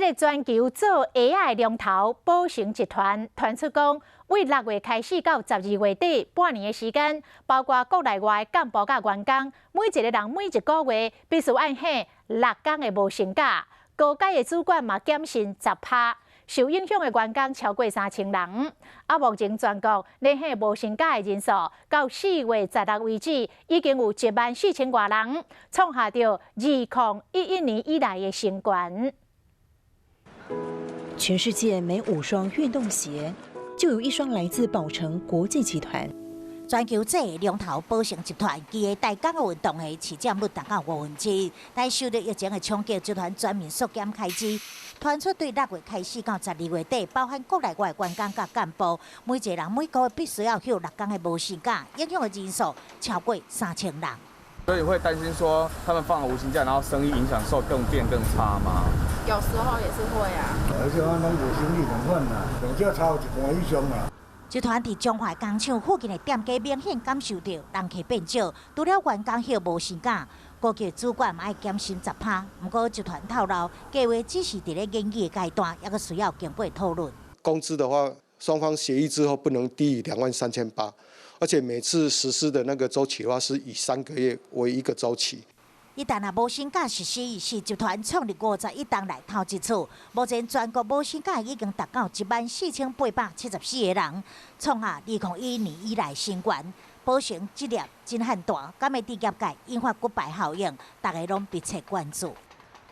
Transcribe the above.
这个全球做 AI 龙头宝成集团传出讲，为6月开始到12月底半年的时间，包括国内外干部甲员工，每一个人每一个月必须按下6天的无薪假，高阶的主管嘛减薪10%，受影响的员工超过3000人。目前全国连下无薪假的人数，到4月16为止，已经有14000多人，创下着2011年以来的新高。全世界每5双运动鞋，就有1双来自宝成国际集团。全球这龙头宝成集团，其个大港的运动鞋市占率达到1/5，但受到疫情的冲击，集团全面缩减开支。传出对6月开始到12月底，包含国内外员工甲干部，每一个人每个月必须要休6天的无薪假，影响的人数超过3000人。所以会担心说，他们放了无薪假，然后生意影响受更差吗？有时候也是会啊。而且我拢无生意同款啦，上少超1半以上啦。集团伫中华工厂附近的店家明显感受到人客变少，除了员工休无薪假，高级主管嘛爱减薪10%。不过集团透露，计划只是伫咧研议的阶段，还佫需要经过讨论。工资的话，双方协议之后不能低于23800，而且每次实施的那个周期的话，是以3个月为一个周期。一旦无薪假实施，是集团创立51档来头一次。目前全国无薪假已经达到14874个人，创下2011年以来新高。宝成职业真罕大，敢会伫业界引发骨牌效应，大家拢密切关注。